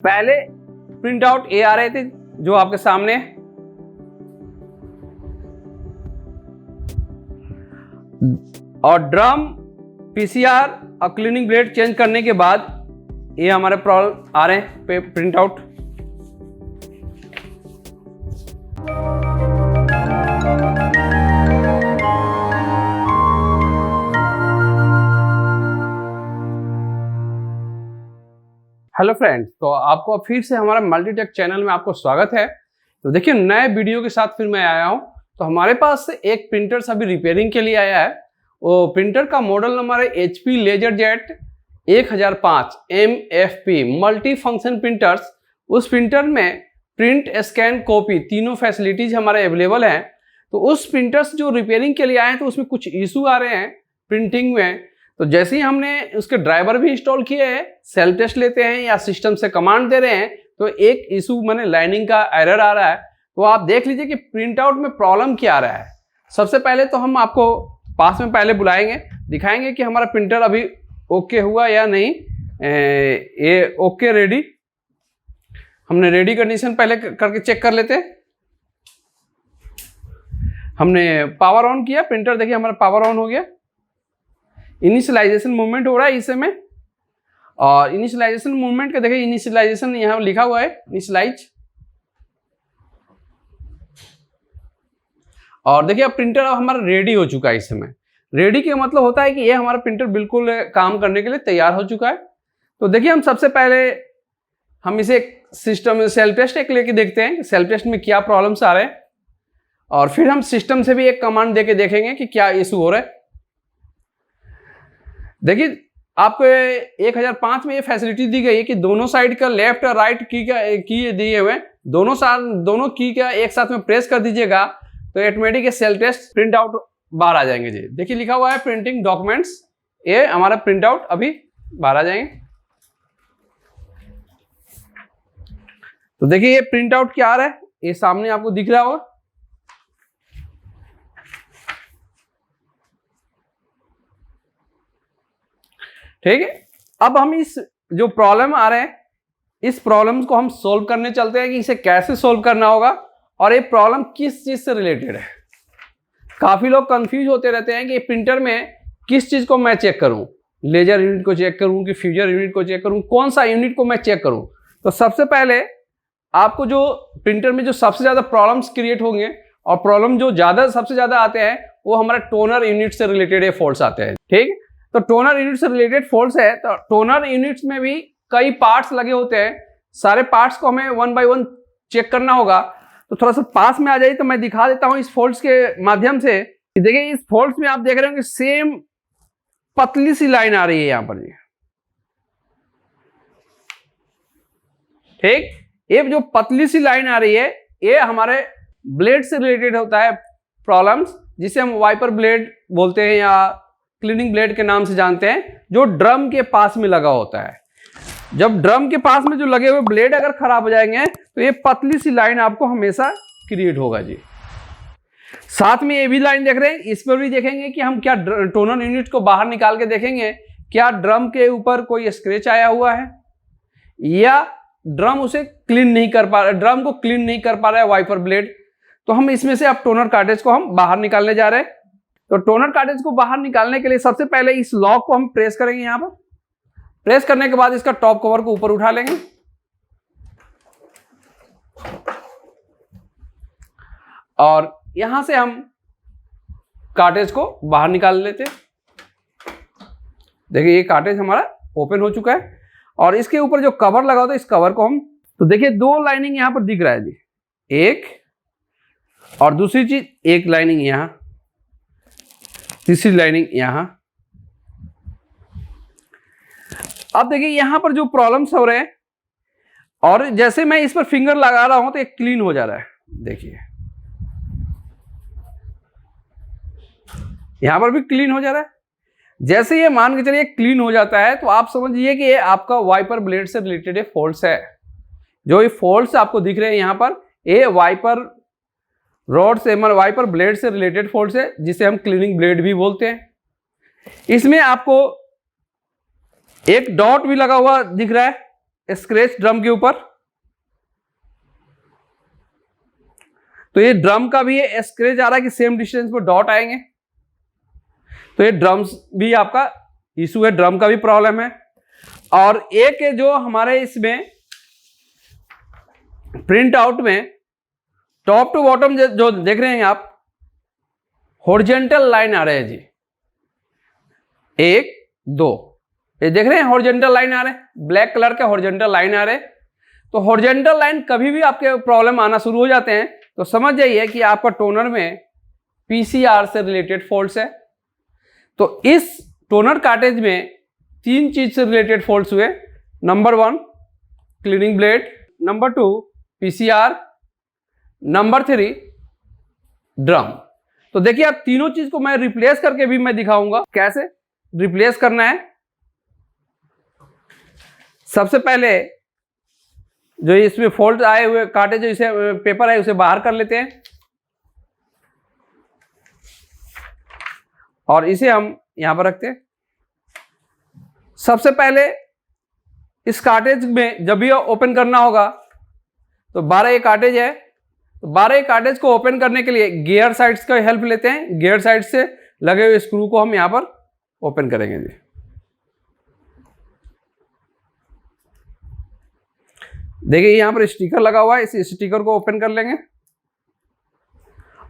पहले print out ए आ रहे थे जो आपके सामने, और ड्रम, पीसीआर और क्लीनिंग ब्लेड चेंज करने के बाद ये हमारे प्रॉब्लम आ रहे हैं प्रिंट आउट। हेलो फ्रेंड्स, तो आपको फिर से हमारा मल्टीटेक चैनल में आपको स्वागत है। तो देखिए, नए वीडियो के साथ फिर मैं आया हूं। तो हमारे पास एक प्रिंटर अभी रिपेयरिंग के लिए आया है। वो प्रिंटर का मॉडल नंबर है HP LaserJet 1005 MFP multi function printers. उस प्रिंटर में प्रिंट, स्कैन, कॉपी तीनों फैसिलिटीज हमारे अवेलेबल हैं। तो उस प्रिंटर्स जो रिपेयरिंग के लिए आए हैं तो उसमें कुछ इशू आ रहे हैं प्रिंटिंग में। तो जैसे ही हमने उसके ड्राइवर भी इंस्टॉल किए हैं, सेल्फ टेस्ट लेते हैं या सिस्टम से कमांड दे रहे हैं, तो एक इशू माने लाइनिंग का एरर आ रहा है। तो आप देख लीजिए कि प्रिंट आउट में प्रॉब्लम क्या आ रहा है। सबसे पहले तो हम आपको पास में पहले बुलाएंगे, दिखाएंगे कि हमारा प्रिंटर अभी ओके हुआ या नहीं। ये ओके रेडी, हमने रेडी कंडीशन पहले करके चेक कर लेते हैं। हमने पावर ऑन किया, प्रिंटर देखिए हमारा पावर ऑन हो गया। इनिशियलाइजेशन मूवमेंट हो रहा है इस समय, और इनिशियलाइजेशन मूवमेंट का देखिए, इनिशियलाइजेशन यहाँ लिखा हुआ है, इनिशियलाइज। और देखिए अब प्रिंटर अब हमारा रेडी हो चुका है इस समय। रेडी का मतलब होता है कि ये हमारा प्रिंटर बिल्कुल काम करने के लिए तैयार हो चुका है। तो देखिए, हम सबसे पहले हम इसे सिस्टम में सेल्फ टेस्ट एक लेके देखते हैं कि सेल्फ टेस्ट में क्या प्रॉब्लम्स आ रहे हैं, और फिर हम सिस्टम से भी एक कमांड देके देखेंगे कि क्या इशू हो रहा है। देखिए, आपको 1005 में ये फैसिलिटी दी गई है कि दोनों साइड का लेफ्ट और राइट की दिए हुए, दोनों की का एक साथ में प्रेस कर दीजिएगा तो automatic self test print out बाहर आ जाएंगे जी। देखिए लिखा हुआ है प्रिंटिंग डॉक्यूमेंट्स, ये हमारा प्रिंट आउट अभी बाहर आ जाएंगे। तो देखिए ये प्रिंट आउट क्या आ रहा है, ये सामने आपको दिख रहा होगा। ठीक है, अब हम इस जो प्रॉब्लम आ रहे हैं, इस प्रॉब्लम को हम सोल्व करने चलते हैं कि इसे कैसे सोल्व करना होगा और ये प्रॉब्लम किस चीज से रिलेटेड है। काफी लोग कंफ्यूज होते रहते हैं कि प्रिंटर में किस चीज को मैं चेक करूं, लेजर यूनिट को चेक करूं कि फ्यूजर यूनिट को चेक करूं, कौन सा यूनिट को मैं चेक करूं। तो सबसे पहले आपको जो प्रिंटर में जो सबसे ज्यादा प्रॉब्लम्स क्रिएट होंगे और प्रॉब्लम जो सबसे ज्यादा आते हैं वो हमारा टोनर यूनिट से रिलेटेड फॉल्ट्स आते हैं। ठीक, तो टोनर यूनिट से रिलेटेड फॉल्ट्स है। तो टोनर यूनिट्स में भी कई पार्ट्स लगे होते हैं, सारे पार्ट्स को हमें 1 बाय 1 चेक करना होगा। तो थोड़ा सा पास में आ जाइए तो मैं दिखा देता हूं इस फॉल्ट्स के माध्यम से। देखिए इस फॉल्ट्स में आप देख रहे हो कि सेम पतली सी लाइन आ रही है यहां पर। ठीक, ये जो पतली सी लाइन आ रही है ये हमारे ब्लेड से रिलेटेड होता है प्रॉब्लम्स, जिसे हम वाइपर ब्लेड बोलते हैं या क्लीनिंग ब्लेड के नाम से जानते हैं, जो ड्रम के पास में लगा होता है। जब ड्रम के पास में जो लगे हुए ब्लेड अगर खराब हो जाएंगे तो ये पतली सी लाइन आपको हमेशा क्रिएट होगा जी। साथ में ये भी लाइन देख रहे हैं, इस पर भी देखेंगे कि हम क्या टोनर यूनिट को बाहर निकाल के देखेंगे क्या ड्रम के ऊपर कोई स्क्रैच आया हुआ है या ड्रम उसे क्लीन नहीं कर पा रहा, ड्रम को क्लीन नहीं कर पा रहा है वाइपर ब्लेड। तो हम इसमें से अब टोनर कार्ट्रिज को हम बाहर निकालने जा रहे हैं। तो टोनर कार्ट्रिज को बाहर निकालने के लिए सबसे पहले इस लॉक को हम प्रेस करेंगे। यहां पर प्रेस करने के बाद इसका टॉप कवर को ऊपर उठा लेंगे और यहां से हम कार्ट्रिज को बाहर निकाल लेते हैं। देखिए ये कार्ट्रिज हमारा ओपन हो चुका है और इसके ऊपर जो कवर लगा होता है, इस कवर को हम, तो देखिए 2 लाइनिंग यहां पर दिख रहा है जी, एक और दूसरी चीज, एक लाइनिंग यहां, तीसरी लाइनिंग यहां। अब देखिए यहां पर जो प्रॉब्लम्स हो रहे हैं, और जैसे मैं इस पर फिंगर लगा रहा हूं तो एक क्लीन हो जा रहा है। देखिए यहां पर भी क्लीन हो जा रहा है। जैसे ये मान के चलिए क्लीन हो जाता है तो आप समझिए कि ये आपका वाइपर ब्लेड से रिलेटेड फॉल्ट्स है। जो ये फॉल्ट्स आपको दिख रहे हैं यहां पर, ये वाइपर रॉड से, मतलब वाइपर ब्लेड से रिलेटेड फॉल्ट्स है, जिसे हम क्लीनिंग ब्लेड भी बोलते हैं। इसमें आपको एक डॉट भी लगा हुआ दिख रहा है, स्क्रैच ड्रम के ऊपर, तो ये ड्रम का भी ये स्क्रैच आ रहा है कि सेम डिस्टेंस पर डॉट आएंगे, तो ये ड्रम्स भी आपका इशू है, ड्रम का भी प्रॉब्लम है। और एक जो हमारे इसमें प्रिंट आउट में टॉप टू बॉटम जो देख रहे हैं आप, हॉरिजॉन्टल लाइन आ रहे हैं जी, 1 2, ये देख रहे हैं हॉरिजॉन्टल लाइन आ रहे हैं, ब्लैक कलर के हॉरिजॉन्टल लाइन आ रहे हैं। तो हॉरिजॉन्टल लाइन कभी भी आपके प्रॉब्लम आना शुरू हो जाते हैं तो समझ जाइए कि आपका टोनर में पीसीआर से रिलेटेड फॉल्ट्स है। तो इस टोनर कार्टेज में 3 चीज से रिलेटेड फॉल्ट्स हुए। Number 1 cleaning blade, number 2 PCR, number 3 drum. तो देखिए आप तीनों चीज को मैं रिप्लेस करके भी मैं दिखाऊंगा कैसे रिप्लेस करना है। सबसे पहले जो इसमें फॉल्ट आए हुए काटे जो इसे पेपर है उसे बाहर कर लेते हैं और इसे हम यहां पर रखते हैं। सबसे पहले इस कार्टेज में जब भी ओपन करना होगा तो 12 कार्टेज है, तो 12 कार्टेज को ओपन करने के लिए गियर साइड्स का हेल्प लेते हैं। गियर साइड से लगे हुए स्क्रू को हम यहां पर ओपन करेंगे जी। देखिए यहां पर स्टिकर लगा हुआ है, इस स्टिकर को ओपन कर लेंगे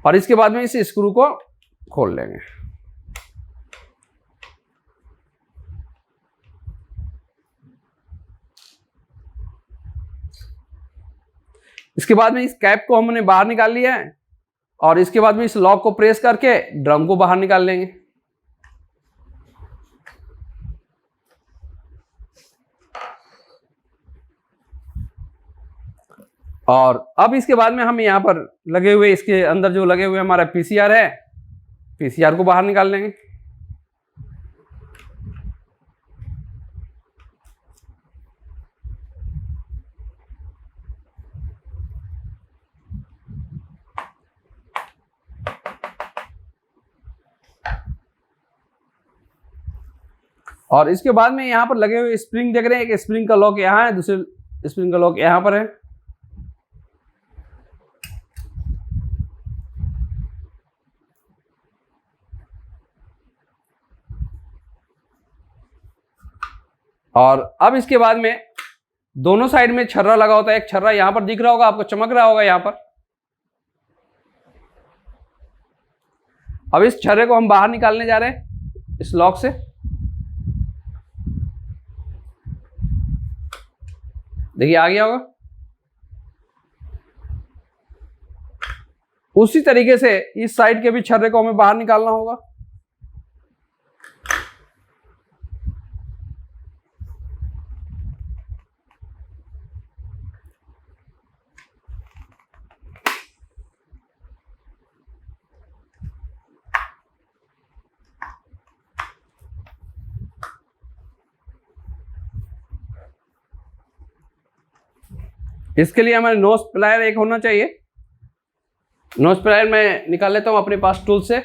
और इसके बाद में इस स्क्रू को खोल लेंगे। इसके बाद में इस कैप को हमने बाहर निकाल लिया है और इसके बाद में इस लॉक को प्रेस करके ड्रम को बाहर निकाल लेंगे। और अब इसके बाद में हम यहां पर लगे हुए इसके अंदर जो लगे हुए हमारा पीसीआर है, पीसीआर को बाहर निकाल लेंगे। और इसके बाद में यहां पर लगे हुए स्प्रिंग देख रहे हैं, एक स्प्रिंग का लॉक यहां है, दूसरे स्प्रिंग का लॉक यहां पर है। और अब इसके बाद में दोनों साइड में छर्रा लगा होता है, एक छर्रा यहां पर दिख रहा होगा आपको, चमक रहा होगा यहां पर। अब इस छर्रे को हम बाहर निकालने जा रहे हैं इस लॉक से। देखिए आ गया होगा। उसी तरीके से इस साइड के भी छर्रे को हमें बाहर निकालना होगा। इसके लिए हमारे नोज प्लायर एक होना चाहिए। नोज प्लायर मैं निकाल लेता हूं अपने पास टूल से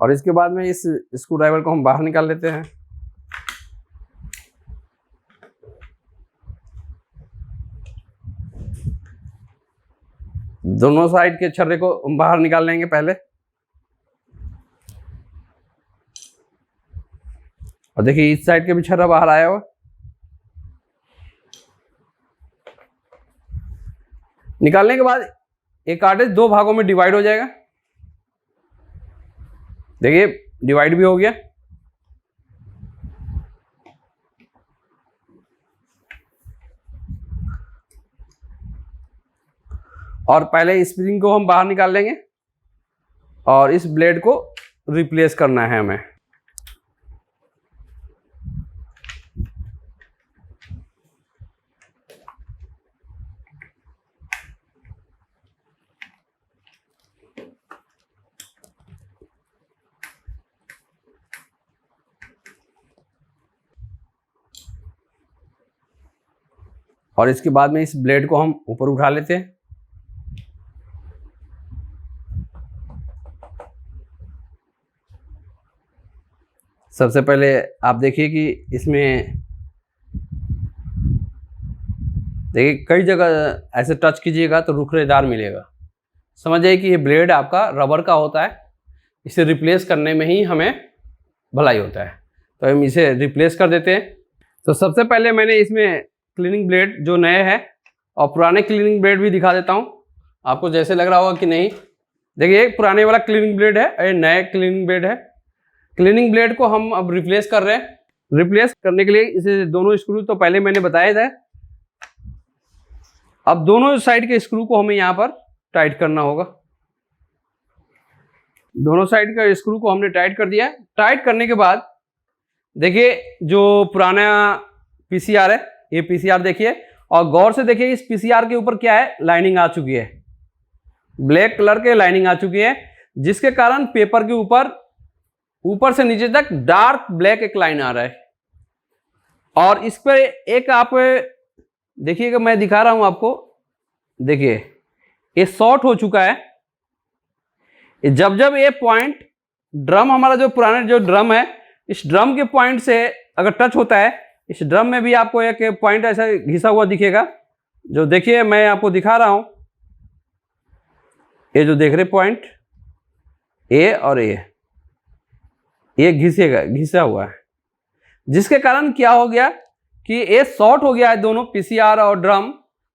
और इसके बाद में इस स्क्रू ड्राइवर को हम बाहर निकाल लेते हैं। दोनों साइड के छर्रे को हम बाहर निकाल लेंगे पहले। और देखिए इस साइड के भी छर्रा बाहर आया हुआ। निकालने के बाद एक कार्टेज 2 भागों में डिवाइड हो जाएगा। देखिए डिवाइड भी हो गया। और पहले स्प्रिंग को हम बाहर निकाल लेंगे और इस ब्लेड को रिप्लेस करना है हमें। और इसके बाद में इस ब्लेड को हम ऊपर उठा लेते हैं। सबसे पहले आप देखिए कि इसमें देखिए कई जगह ऐसे टच कीजिएगा तो रुखरेदार मिलेगा। समझ जाइए कि ये ब्लेड आपका रबर का होता है, इसे रिप्लेस करने में ही हमें भलाई होता है। तो हम इसे रिप्लेस कर देते हैं। तो सबसे पहले मैंने इसमें क्लीनिंग ब्लेड जो नए हैं और पुराने क्लीनिंग ब्लेड भी दिखा देता हूँ आपको, जैसे लग रहा होगा कि नहीं। देखिए एक पुराने वाला क्लीनिंग ब्लेड है, ये नया क्लीनिंग ब्लेड है। क्लीनिंग ब्लेड को हम अब रिप्लेस कर रहे हैं। रिप्लेस करने के लिए इसे दोनों स्क्रू तो पहले मैंने बताया था। अब दोनों साइड के स्क्रू को हमें यहाँ पर टाइट करना होगा। दोनों साइड का स्क्रू को हमने टाइट कर दिया। टाइट करने के बाद देखिए जो पुराना पीसीआर है, ये पीसीआर देखिए और गौर से देखिए इस पीसीआर के ऊपर क्या है, लाइनिंग आ चुकी है, ब्लैक कलर के लाइनिंग आ चुकी है, जिसके कारण पेपर के ऊपर से नीचे तक डार्क ब्लैक एक लाइन आ रहा है। और इस पर एक आप देखिएगा, मैं दिखा रहा हूं आपको, देखिए ये शॉर्ट हो चुका है। जब जब ये पॉइंट ड्रम, हमारा जो पुराना जो ड्रम है, इस ड्रम के पॉइंट से अगर टच होता है, इस ड्रम में भी आपको एक पॉइंट ऐसा घिसा हुआ दिखेगा, जो देखिए मैं आपको दिखा रहा हूं। ये जो देख रहे पॉइंट ए और ये घिसा हुआ है, जिसके कारण क्या हो गया कि ये शॉर्ट हो गया है दोनों पीसीआर और ड्रम,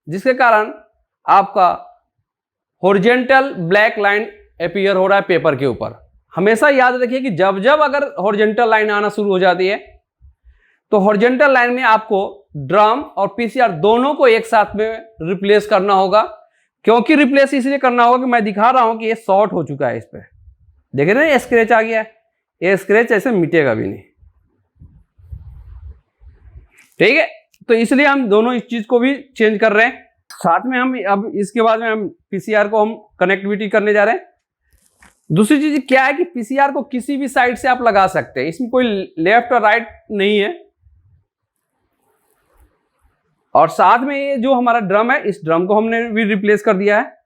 जिसके कारण आपका हॉरिजॉन्टल ब्लैक लाइन अपीयर हो रहा है पेपर के ऊपर। हमेशा याद रखिए कि जब जब अगर हॉरिजॉन्टल लाइन आना शुरू हो जाती है तो हॉरिजॉन्टल लाइन में आपको ड्रम और पीसीआर दोनों को एक साथ में रिप्लेस करना होगा। क्योंकि रिप्लेस इसलिए करना होगा कि मैं दिखा रहा हूं कि ये शॉर्ट हो चुका है। इस पर देख रहे हैं स्क्रैच आ गया है, ये स्क्रैच ऐसे मिटेगा भी नहीं, ठीक है। तो इसलिए हम दोनों इस चीज को भी चेंज कर रहे हैं। साथ में हम अब इसके बाद में हम पीसीआर को हम कनेक्टिविटी करने जा रहे हैं। दूसरी चीज क्या है कि पीसीआर को किसी भी साइड से आप लगा सकते हैं, इसमें कोई लेफ्ट और राइट नहीं है। और साथ में ये जो हमारा ड्रम है, इस ड्रम को हमने भी रिप्लेस कर दिया है।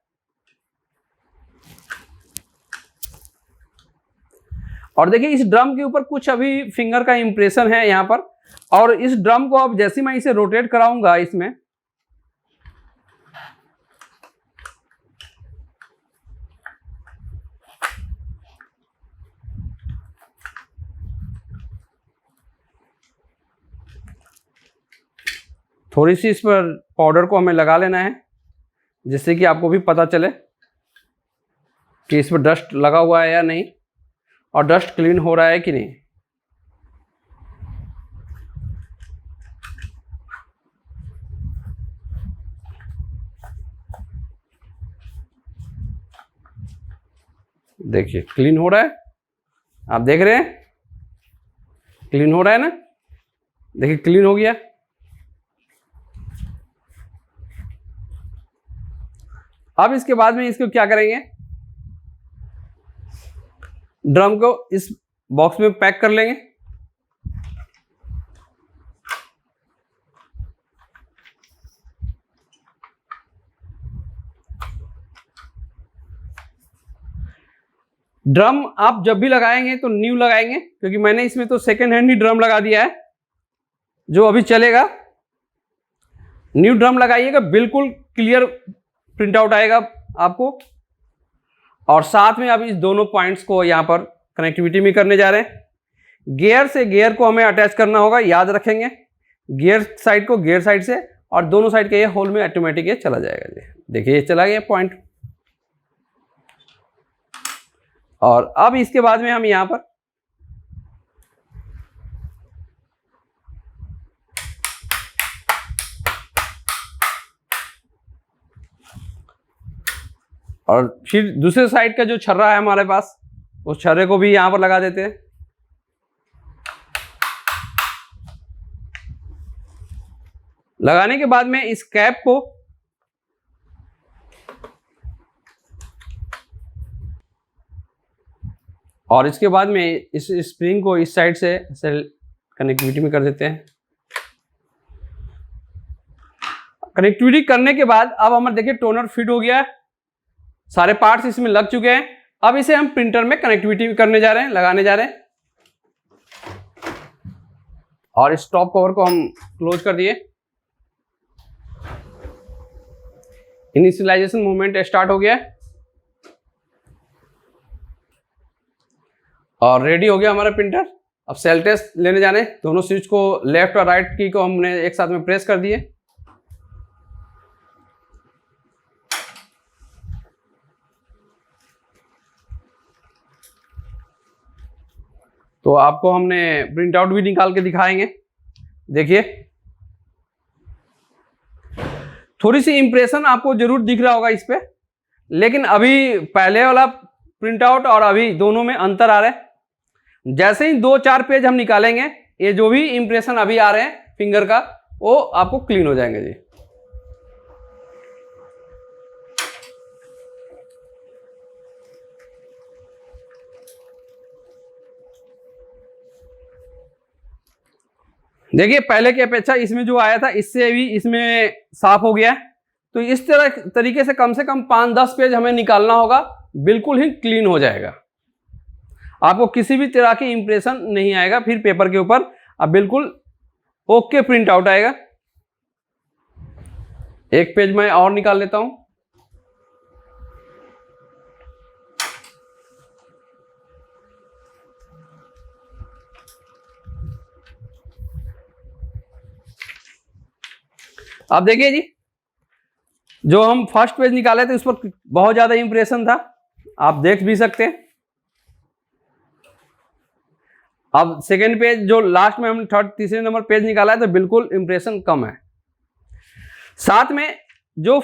और देखिए इस ड्रम के ऊपर कुछ अभी फिंगर का इंप्रेशन है यहां पर। और इस ड्रम को अब जैसे मैं इसे रोटेट कराऊंगा, इसमें थोड़ी सी इस पर पाउडर को हमें लगा लेना है, जिससे कि आपको भी पता चले कि इस पर डस्ट लगा हुआ है या नहीं और डस्ट क्लीन हो रहा है कि नहीं। देखिए क्लीन हो रहा है, आप देख रहे हैं क्लीन हो रहा है ना। देखिए क्लीन हो गया। अब इसके बाद में इसको क्या करेंगे, ड्रम को इस बॉक्स में पैक कर लेंगे। ड्रम आप जब भी लगाएंगे तो न्यू लगाएंगे, क्योंकि मैंने इसमें तो सेकेंड हैंड ही ड्रम लगा दिया है जो अभी चलेगा। न्यू ड्रम लगाइएगा, बिल्कुल क्लियर प्रिंट आउट आएगा आपको। और साथ में अब इस दोनों पॉइंट्स को यहां पर कनेक्टिविटी में करने जा रहे हैं। गियर से गियर को हमें अटैच करना होगा, याद रखेंगे गियर साइड को गियर साइड से, और दोनों साइड के ये होल में ऑटोमेटिक ये चला जाएगा। जी देखिए ये चला गया पॉइंट। और अब इसके बाद में हम यहां पर और फिर दूसरे साइड का जो छर्रा है हमारे पास, उस छर्रे को भी यहां पर लगा देते हैं। लगाने के बाद में इस कैप को और इसके बाद में इस स्प्रिंग को इस साइड से कनेक्टिविटी में कर देते हैं। कनेक्टिविटी करने के बाद अब हमारे देखिए टोनर फिट हो गया है, सारे पार्ट्स इसमें लग चुके हैं। अब इसे हम प्रिंटर में कनेक्टिविटी करने जा रहे हैं, लगाने जा रहे हैं। और इस टॉप कवर को हम क्लोज कर दिए। इनिशियलाइजेशन मूवमेंट स्टार्ट हो गया है और रेडी हो गया हमारा प्रिंटर। अब सेल टेस्ट लेने जाने, दोनों स्विच को लेफ्ट और राइट की को हमने एक साथ में प्रेस कर दिए। तो आपको हमने प्रिंट आउट भी निकाल के दिखाएंगे। देखिए थोड़ी सी इंप्रेशन आपको जरूर दिख रहा होगा इस पे, लेकिन अभी पहले वाला प्रिंट आउट और अभी दोनों में अंतर आ रहा है। जैसे ही 2-4 पेज हम निकालेंगे, ये जो भी इंप्रेशन अभी आ रहे हैं फिंगर का, वो आपको क्लीन हो जाएंगे जी। देखिए पहले की अपेक्षा इसमें जो आया था इससे भी इसमें साफ हो गया है। तो इस तरीके से कम 5-10 पेज हमें निकालना होगा, बिल्कुल ही क्लीन हो जाएगा। आपको किसी भी तरह की इंप्रेशन नहीं आएगा फिर पेपर के ऊपर, अब बिल्कुल ओके प्रिंट आउट आएगा। एक पेज मैं और निकाल लेता हूं। अब देखिए जी, जो हम फर्स्ट पेज निकाले थे उस पर बहुत ज्यादा इंप्रेशन था, आप देख भी सकते हैं। अब सेकेंड पेज जो लास्ट में हमने तीसरे नंबर पेज निकाला है तो बिल्कुल इंप्रेशन कम है। साथ में जो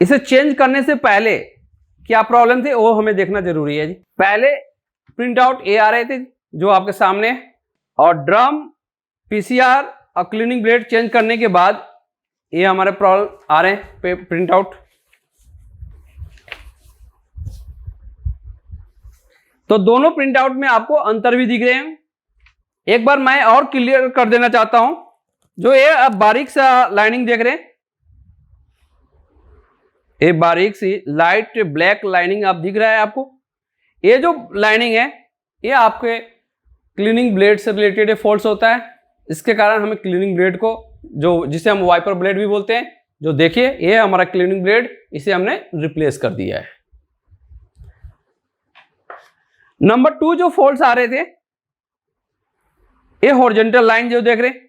इसे चेंज करने से पहले क्या प्रॉब्लम थी वो हमें देखना जरूरी है जी। पहले प्रिंट आउट ये आ रहे थे जो आपके सामने, और ड्रम, पीसीआर और क्लीनिंग ब्लेड चेंज करने के बाद ये हमारे प्रॉब्लम आ रहे हैं प्रिंट आउट। तो दोनों प्रिंट आउट में आपको अंतर भी दिख रहे हैं। एक बार मैं और क्लियर कर देना चाहता हूं, जो ये आप बारीक सा लाइनिंग देख रहे हैं, ये बारीक सी लाइट ब्लैक लाइनिंग आप दिख रहा है आपको, ये जो लाइनिंग है ये आपके क्लीनिंग ब्लेड से रिलेटेड फॉल्ट होता है। इसके कारण हमें क्लीनिंग ब्लेड को, जो जिसे हम वाइपर ब्लेड भी बोलते हैं, जो देखिए ये हमारा क्लीनिंग ब्लेड, इसे हमने रिप्लेस कर दिया है। नंबर 2 जो फॉल्ट्स आ रहे थे, ये हॉरिजॉन्टल लाइन जो देख रहे हैं,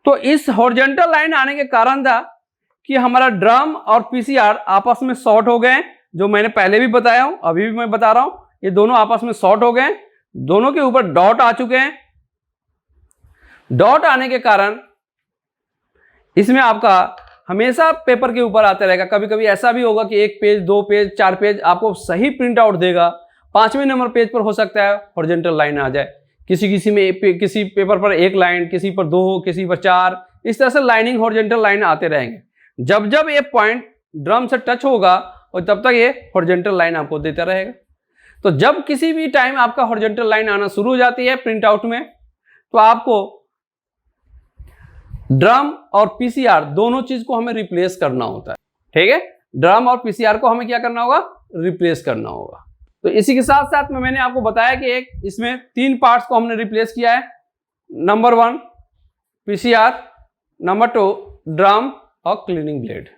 तो इस हॉरिजॉन्टल लाइन आने के कारण था कि हमारा ड्रम और पीसीआर आपस में शॉर्ट हो गए, जो मैंने पहले भी बताया हूं, अभी भी मैं बता रहा हूं, ये दोनों आपस में शॉर्ट हो गए, दोनों के ऊपर डॉट आ चुके हैं। डॉट आने के कारण इसमें आपका हमेशा पेपर के ऊपर आता रहेगा। कभी कभी ऐसा भी होगा कि 1 पेज, 2 पेज, 4 पेज आपको सही प्रिंट आउट देगा, 5वें नंबर पेज पर हो सकता है हॉरिजॉन्टल लाइन आ जाए। किसी पेपर पर 1 लाइन, किसी पर 2, किसी पर 4, इस तरह से लाइनिंग हॉरिजॉन्टल लाइन आते रहेंगे। जब जब ये पॉइंट ड्रम से टच होगा और तब तक ये हॉरिजॉन्टल लाइन आपको देता रहेगा। तो जब किसी भी टाइम आपका हॉरिजॉन्टल लाइन आना शुरू हो जाती है प्रिंट आउट में, तो आपको ड्रम और पीसीआर दोनों चीज को हमें रिप्लेस करना होता है। ठीक है, ड्रम और पीसीआर को हमें क्या करना होगा, रिप्लेस करना होगा। तो इसी के साथ साथ में मैंने आपको बताया कि एक इसमें 3 पार्ट्स को हमने रिप्लेस किया है। नंबर 1 पीसीआर, नंबर 2 ड्रम और क्लीनिंग ब्लेड।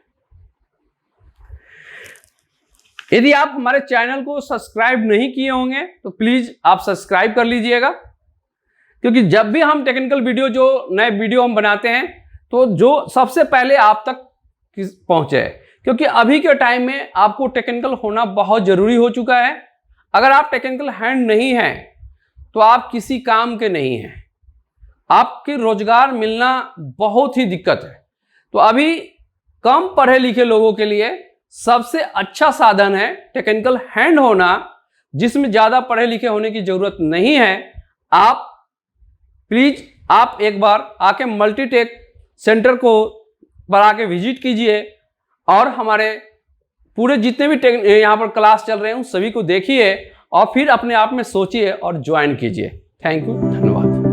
यदि आप हमारे चैनल को सब्सक्राइब नहीं किए होंगे तो प्लीज आप सब्सक्राइब कर लीजिएगा, क्योंकि जब भी हम टेक्निकल वीडियो, जो नए वीडियो हम बनाते हैं, तो जो सबसे पहले आप तक पहुंचे, क्योंकि अभी के टाइम में आपको टेक्निकल होना बहुत जरूरी हो चुका है। अगर आप टेक्निकल हैंड नहीं हैं तो आप किसी काम के नहीं हैं, आपके रोजगार मिलना बहुत ही दिक्कत है। तो अभी कम पढ़े लिखे लोगों के लिए सबसे अच्छा साधन है टेक्निकल हैंड होना, जिसमें ज्यादा पढ़े लिखे होने की जरूरत नहीं है। आप प्लीज आप एक बार आके मल्टीटेक सेंटर को पर आके विजिट कीजिए और हमारे पूरे जितने भी यहाँ पर क्लास चल रहे हैं उन सभी को देखिए और फिर अपने आप में सोचिए और ज्वाइन कीजिए। थैंक यू, धन्यवाद।